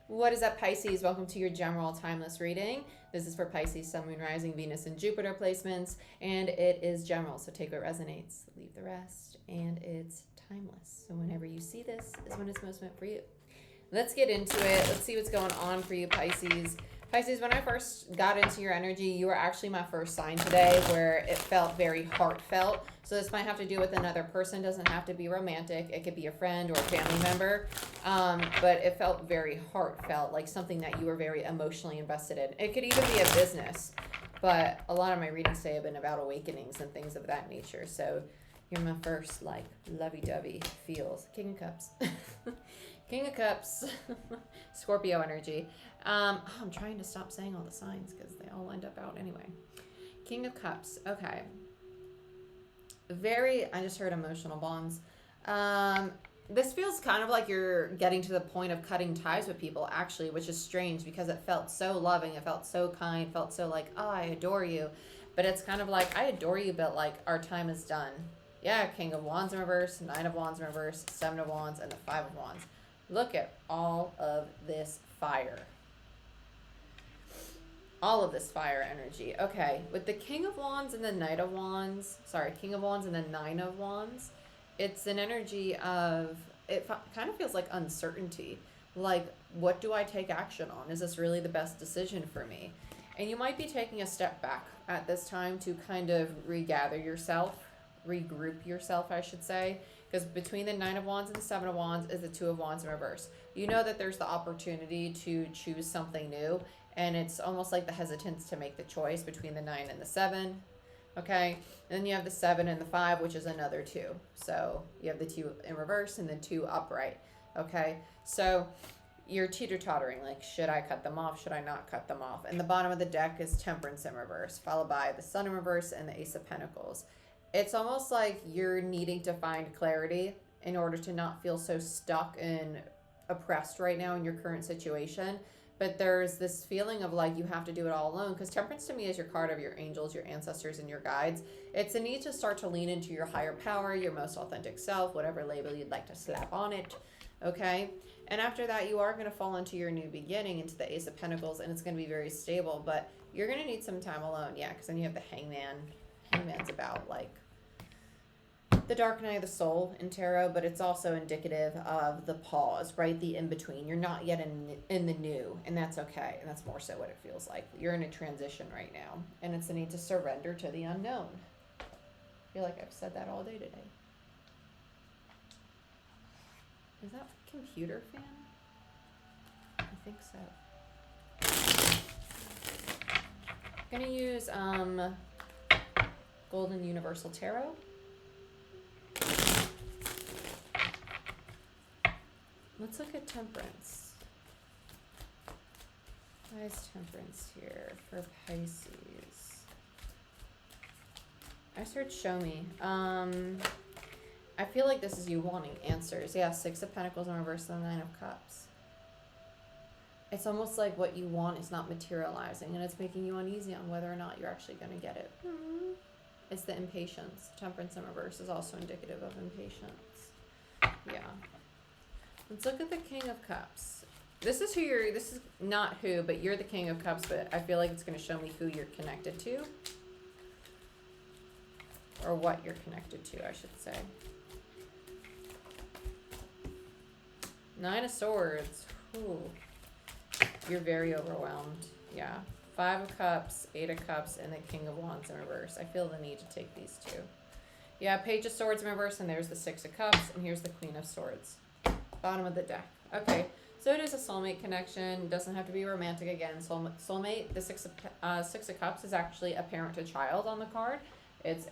What is up, Pisces? Welcome to your general timeless reading. This is for Pisces, Sun, Moon, Rising, Venus, and Jupiter placements, and it is general, so take what resonates, leave the rest, and it's timeless. So whenever you see this is when it's most meant for you. Let's get into it. Let's see what's going on for you, Pisces. Pisces, when I first got into your energy, you were actually my first sign today where it felt very heartfelt. So this might have to do with another person. Doesn't have to be romantic. It could be a friend or a family member. But it felt very heartfelt, like something that you were very emotionally invested in. It could even be a business. But a lot of my readings today have been about awakenings and things of that nature. So you're my first, like, lovey-dovey feels. King of Cups. King of Cups. Scorpio energy. I'm trying to stop saying all the signs because they all end up out anyway. King of Cups. Okay. I just heard emotional bonds. This feels kind of like you're getting to the point of cutting ties with people, actually, which is strange because it felt so loving. It felt so kind. Felt so like, oh, I adore you. But it's kind of like, I adore you, but like our time is done. Yeah, King of Wands in reverse, Nine of Wands in reverse, Seven of Wands, and the Five of Wands. Look at all of this fire. All of this fire energy. Okay, with the King of Wands and the Knight of Wands, King of Wands and the Nine of Wands, it's an energy of, kind of feels like uncertainty. Like, what do I take action on? Is this really the best decision for me? And you might be taking a step back at this time to kind of regather yourself, regroup yourself, I should say. Because between the Nine of Wands and the Seven of Wands is the Two of Wands in reverse. You know that there's the opportunity to choose something new. And it's almost like the hesitance to make the choice between the 9 and the 7. Okay. And then you have the 7 and the 5, which is another 2. So you have the 2 in reverse and the 2 upright. Okay. So you're teeter-tottering. Like, should I cut them off? Should I not cut them off? And the bottom of the deck is Temperance in reverse, followed by the Sun in reverse and the Ace of Pentacles. It's almost like you're needing to find clarity in order to not feel so stuck and oppressed right now in your current situation. But there's this feeling of like you have to do it all alone, because Temperance to me is your card of your angels, your ancestors, and your guides. It's a need to start to lean into your higher power, your most authentic self, whatever label you'd like to slap on it. Okay. And after that, you are going to fall into your new beginning, into the Ace of Pentacles, and it's going to be very stable, but you're going to need some time alone. Yeah. Because then you have the Hangman. Hangman's about like the dark night of the soul in tarot, but it's also indicative of the pause, right? The in-between. You're not yet in the new, and that's okay. And that's more so what it feels like. You're in a transition right now, and it's a need to surrender to the unknown. I feel like I've said that all day today. Is that a computer fan? I think so. I'm going to use Golden Universal Tarot. Let's look at Temperance. Why is Temperance here for Pisces? I searched Show Me. I feel like this is you wanting answers. Yeah, Six of Pentacles in reverse and the Nine of Cups. It's almost like what you want is not materializing, and it's making you uneasy on whether or not you're actually going to get it. It's the impatience. Temperance in reverse is also indicative of impatience. Yeah. Let's look at the King of Cups. This is not who, but you're the King of Cups, but I feel like it's going to show me who you're connected to. Or what you're connected to, I should say. Nine of Swords. Ooh. You're very overwhelmed. Yeah. Five of Cups, Eight of Cups, and the King of Wands in reverse. I feel the need to take these two. Yeah, Page of Swords in reverse, and there's the Six of Cups, and here's the Queen of Swords. Bottom of the deck. Okay, so it is a soulmate connection. Doesn't have to be romantic again. Soulmate. The Six of Cups is actually a parent to child on the card. It's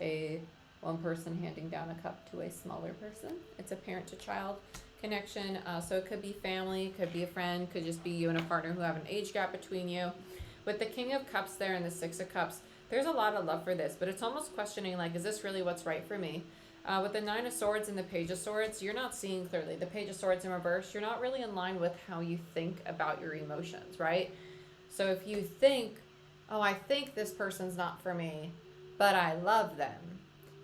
one person handing down a cup to a smaller person. It's a parent to child connection. So it could be family, could be a friend, could just be you and a partner who have an age gap between you. With the King of Cups there and the Six of Cups, there's a lot of love for this, but it's almost questioning, like, is this really what's right for me? With the Nine of Swords and the Page of Swords, you're not seeing clearly. The Page of Swords in reverse, you're not really in line with how you think about your emotions, right? So if you think, oh, I think this person's not for me, but I love them,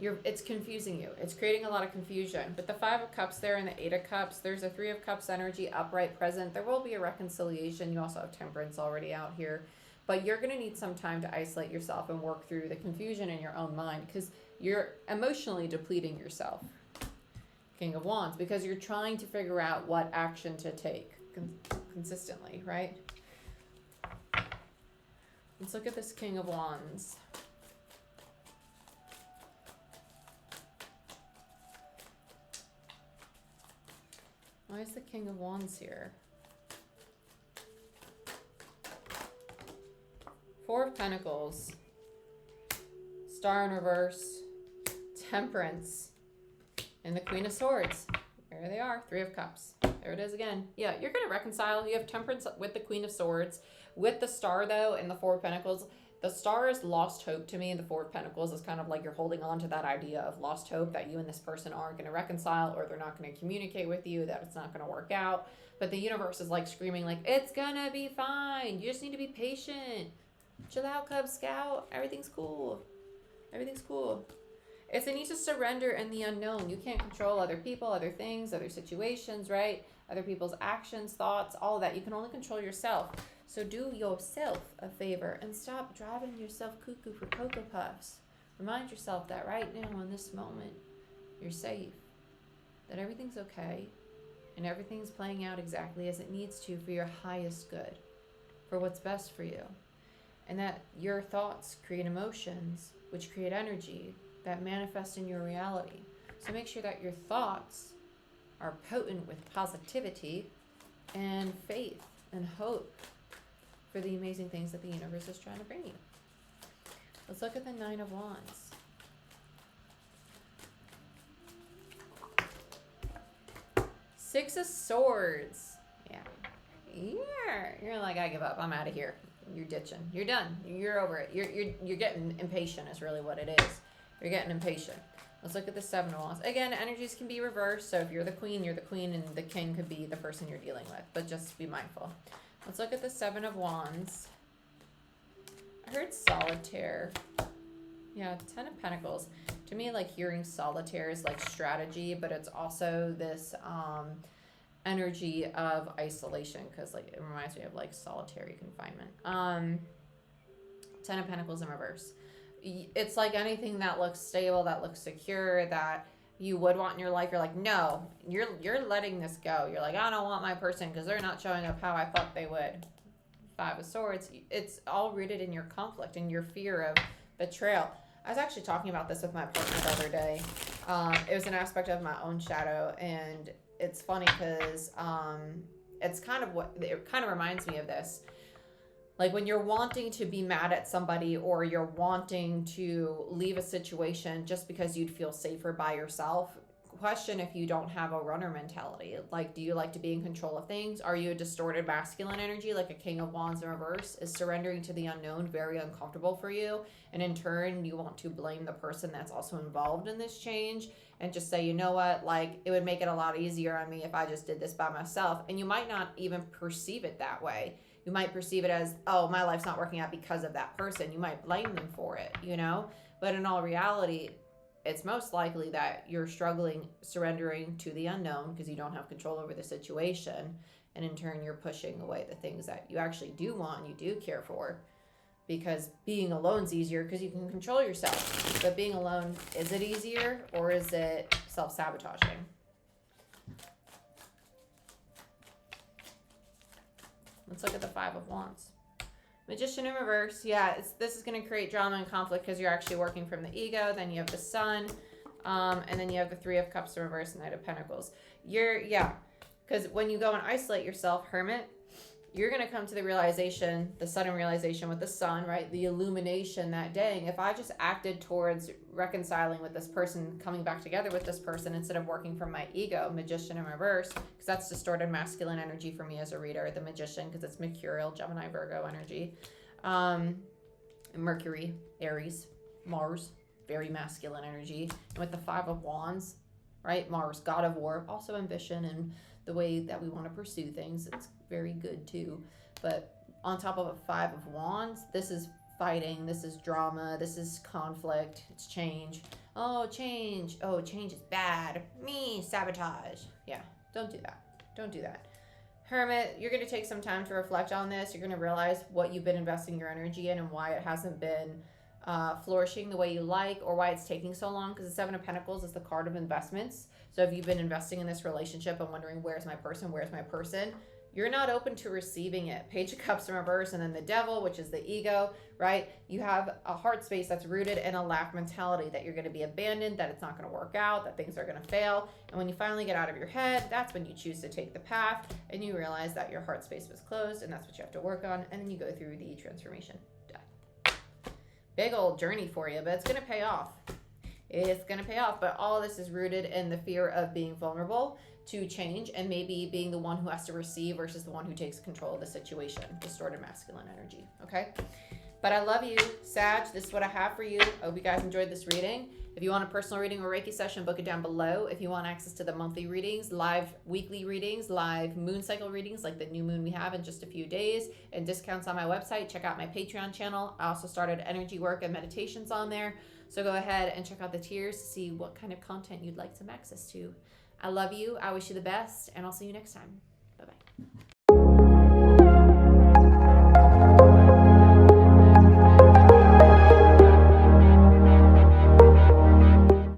it's confusing you. It's creating a lot of confusion. But the Five of Cups there and the Eight of Cups, there's a Three of Cups energy upright present. There will be a reconciliation. You also have Temperance already out here. But you're going to need some time to isolate yourself and work through the confusion in your own mind because you're emotionally depleting yourself. King of Wands, because you're trying to figure out what action to take consistently, right? Let's look at this King of Wands. Why is the King of Wands here? Four of Pentacles, Star in reverse, Temperance, and the Queen of Swords. There they are, Three of Cups. There it is again. Yeah, you're going to reconcile. You have Temperance with the Queen of Swords. With the Star, though, and the Four of Pentacles, the Star is lost hope to me. The Four of Pentacles is kind of like you're holding on to that idea of lost hope that you and this person aren't going to reconcile, or they're not going to communicate with you, that it's not going to work out. But the universe is like screaming like, it's going to be fine. You just need to be patient. Chill out, Cub Scout. Everything's cool. Everything's cool. It's a need to surrender in the unknown. You can't control other people, other things, other situations, right? Other people's actions, thoughts, all of that. You can only control yourself. So do yourself a favor and stop driving yourself cuckoo for Cocoa Puffs. Remind yourself that right now in this moment, you're safe. That everything's okay. And everything's playing out exactly as it needs to for your highest good. For what's best for you. And that your thoughts create emotions, which create energy that manifest in your reality. So make sure that your thoughts are potent with positivity and faith and hope for the amazing things that the universe is trying to bring you. Let's look at the Nine of Wands. Six of Swords. Yeah. You're like, I give up. I'm out of here. You're ditching. You're done. You're over it. You're getting impatient is really what it is. You're getting impatient. Let's look at the Seven of Wands. Again, energies can be reversed. So if you're the queen, and the king could be the person you're dealing with. But just be mindful. Let's look at the Seven of Wands. I heard solitaire. Yeah, Ten of Pentacles. To me, like hearing solitaire is like strategy, but it's also this energy of isolation because like it reminds me of like solitary confinement. Ten of Pentacles in reverse. It's like anything that looks stable, that looks secure, that you would want in your life. You're like, no, you're letting this go. You're like, I don't want my person because they're not showing up how I thought they would. Five of Swords. It's all rooted in your conflict and your fear of betrayal. I was actually talking about this with my partner the other day. It was an aspect of my own shadow, and it's funny because it kind of reminds me of this. Like when you're wanting to be mad at somebody or you're wanting to leave a situation just because you'd feel safer by yourself, question if you don't have a runner mentality. Like, do you like to be in control of things? Are you a distorted masculine energy like a King of Wands in reverse? Is surrendering to the unknown very uncomfortable for you? And in turn, you want to blame the person that's also involved in this change and just say, you know what, like it would make it a lot easier on me if I just did this by myself. And you might not even perceive it that way. You might perceive it as, oh, my life's not working out because of that person. You might blame them for it, you know? But in all reality, it's most likely that you're surrendering to the unknown because you don't have control over the situation. And in turn, you're pushing away the things that you actually do want and you do care for. Because being alone's easier because you can control yourself. But being alone, is it easier or is it self-sabotaging? Let's look at the Five of Wands. Magician in reverse. Yeah, this is going to create drama and conflict because you're actually working from the ego. Then you have the Sun. And then you have the Three of Cups in reverse, Knight of Pentacles. Because when you go and isolate yourself, Hermit, you're going to come to the realization, the sudden realization with the Sun, right? The illumination that, dang, if I just acted towards reconciling with this person, coming back together with this person instead of working from my ego, Magician in reverse, because that's distorted masculine energy for me as a reader, the Magician, because it's Mercurial, Gemini, Virgo energy. Mercury, Aries, Mars, very masculine energy. And with the Five of Wands, right? Mars, God of War, also ambition and the way that we want to pursue things. It's very good too. But on top of a Five of Wands, this is fighting. This is drama. This is conflict. It's change. Oh, change. Oh, change is bad. Me, sabotage. Yeah, don't do that. Don't do that. Hermit, you're going to take some time to reflect on this. You're going to realize what you've been investing your energy in and why it hasn't been flourishing the way you like, or why it's taking so long, because the Seven of Pentacles is the card of investments. So if you've been investing in this relationship and wondering, where's my person, you're not open to receiving it. Page of Cups in reverse, and then the Devil, which is the ego, right? You have a heart space that's rooted in a lack mentality, that you're going to be abandoned, that it's not going to work out, that things are going to fail. And when you finally get out of your head, that's when you choose to take the path, and you realize that your heart space was closed, and that's what you have to work on, and then you go through the transformation. Big old journey for you, but it's going to pay off. It's going to pay off, but all this is rooted in the fear of being vulnerable to change, and maybe being the one who has to receive versus the one who takes control of the situation. Distorted masculine energy, okay? But I love you, Sag. This is what I have for you. I hope you guys enjoyed this reading. If you want a personal reading or Reiki session, book it down below. If you want access to the monthly readings, live weekly readings, live moon cycle readings, like the new moon we have in just a few days, and discounts on my website, check out my Patreon channel. I also started energy work and meditations on there. So go ahead and check out the tiers to see what kind of content you'd like some access to. I love you. I wish you the best, and I'll see you next time. Bye-bye.